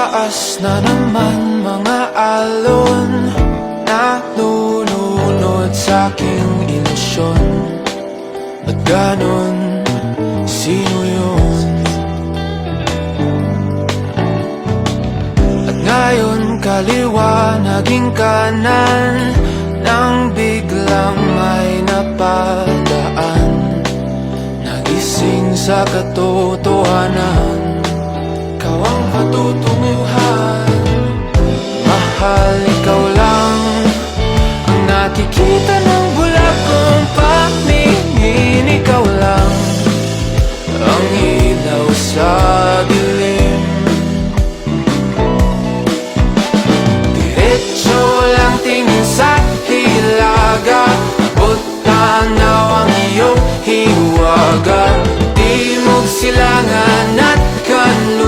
taas na naman mga alon, nalulunod sa'king ilusyon. Ba't ganon? Sino yun? At ngayon kaliwa naging kanan, nang biglang may napadaan, nagising sa katotohanan. Ikaw ang patutunguhan, mahal, ikaw lang ang nakikita ng bulag kong paningin. Ikaw lang ang ilaw sa dilim. Diretso lang tingin sa hilaga, abot tanaw ang iyong hiwaga. Timog, silangan at kanluran,